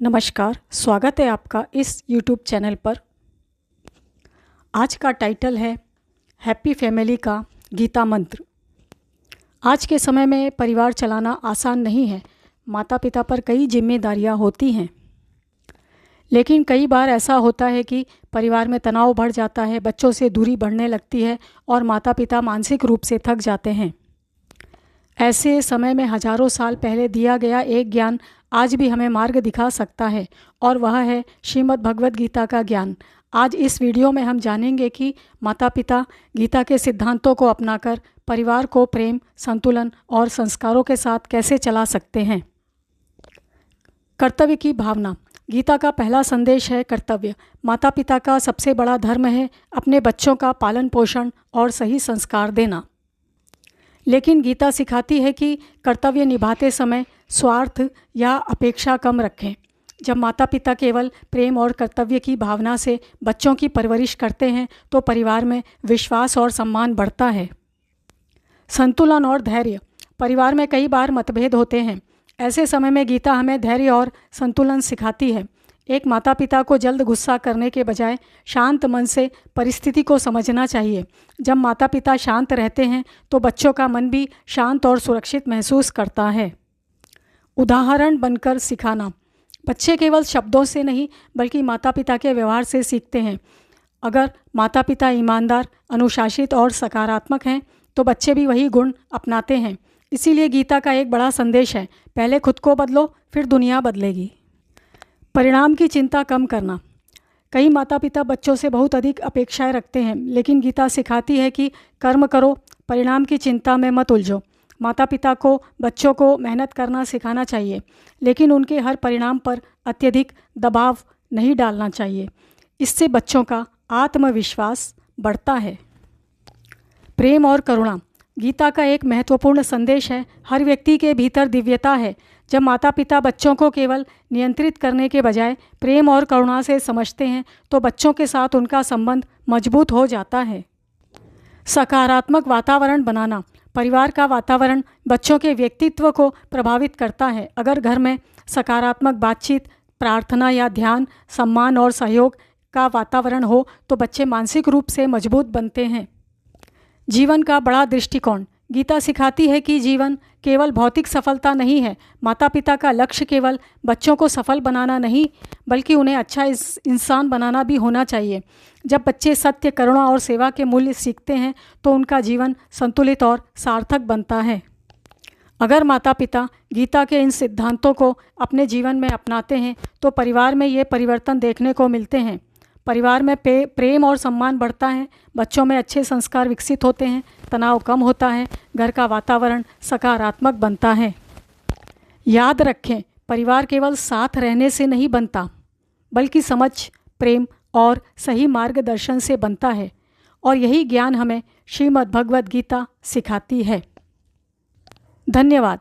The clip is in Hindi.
नमस्कार, स्वागत है आपका इस YouTube चैनल पर। आज का टाइटल है हैप्पी फैमिली का गीता मंत्र। आज के समय में परिवार चलाना आसान नहीं है। माता पिता पर कई जिम्मेदारियां होती हैं, लेकिन कई बार ऐसा होता है कि परिवार में तनाव बढ़ जाता है, बच्चों से दूरी बढ़ने लगती है और माता पिता मानसिक रूप से थक जाते हैं। ऐसे समय में हजारों साल पहले दिया गया एक ज्ञान आज भी हमें मार्ग दिखा सकता है, और वह है श्रीमद् भगवद गीता का ज्ञान। आज इस वीडियो में हम जानेंगे कि माता पिता गीता के सिद्धांतों को अपनाकर परिवार को प्रेम, संतुलन और संस्कारों के साथ कैसे चला सकते हैं। कर्तव्य की भावना। गीता का पहला संदेश है कर्तव्य। माता पिता का सबसे बड़ा धर्म है अपने बच्चों का पालन पोषण और सही संस्कार देना। लेकिन गीता सिखाती है कि कर्तव्य निभाते समय स्वार्थ या अपेक्षा कम रखें। जब माता पिता केवल प्रेम और कर्तव्य की भावना से बच्चों की परवरिश करते हैं तो परिवार में विश्वास और सम्मान बढ़ता है। संतुलन और धैर्य। परिवार में कई बार मतभेद होते हैं। ऐसे समय में गीता हमें धैर्य और संतुलन सिखाती है। एक माता पिता को जल्द गुस्सा करने के बजाय शांत मन से परिस्थिति को समझना चाहिए। जब माता पिता शांत रहते हैं तो बच्चों का मन भी शांत और सुरक्षित महसूस करता है। उदाहरण बनकर सिखाना। बच्चे केवल शब्दों से नहीं बल्कि माता पिता के व्यवहार से सीखते हैं। अगर माता पिता ईमानदार, अनुशासित और सकारात्मक हैं तो बच्चे भी वही गुण अपनाते हैं। इसीलिए गीता का एक बड़ा संदेश है, पहले खुद को बदलो, फिर दुनिया बदलेगी। परिणाम की चिंता कम करना। कई माता पिता बच्चों से बहुत अधिक अपेक्षाएं रखते हैं, लेकिन गीता सिखाती है कि कर्म करो, परिणाम की चिंता में मत उलझो। माता पिता को बच्चों को मेहनत करना सिखाना चाहिए, लेकिन उनके हर परिणाम पर अत्यधिक दबाव नहीं डालना चाहिए। इससे बच्चों का आत्मविश्वास बढ़ता है। प्रेम और करुणा। गीता का एक महत्वपूर्ण संदेश है, हर व्यक्ति के भीतर दिव्यता है। जब माता पिता बच्चों को केवल नियंत्रित करने के बजाय प्रेम और करुणा से समझते हैं तो बच्चों के साथ उनका संबंध मजबूत हो जाता है। सकारात्मक वातावरण बनाना। परिवार का वातावरण बच्चों के व्यक्तित्व को प्रभावित करता है। अगर घर में सकारात्मक बातचीत, प्रार्थना या ध्यान, सम्मान और सहयोग का वातावरण हो तो बच्चे मानसिक रूप से मजबूत बनते हैं। जीवन का बड़ा दृष्टिकोण। गीता सिखाती है कि जीवन केवल भौतिक सफलता नहीं है। माता पिता का लक्ष्य केवल बच्चों को सफल बनाना नहीं बल्कि उन्हें अच्छा इंसान बनाना भी होना चाहिए। जब बच्चे सत्य, करुणा और सेवा के मूल्य सीखते हैं तो उनका जीवन संतुलित और सार्थक बनता है। अगर माता पिता गीता के इन सिद्धांतों को अपने जीवन में अपनाते हैं तो परिवार में ये परिवर्तन देखने को मिलते हैं। परिवार में प्रेम और सम्मान बढ़ता है, बच्चों में अच्छे संस्कार विकसित होते हैं, तनाव कम होता है, घर का वातावरण सकारात्मक बनता है। याद रखें, परिवार केवल साथ रहने से नहीं बनता बल्कि समझ, प्रेम और सही मार्गदर्शन से बनता है, और यही ज्ञान हमें श्रीमद् भगवद गीता सिखाती है। धन्यवाद।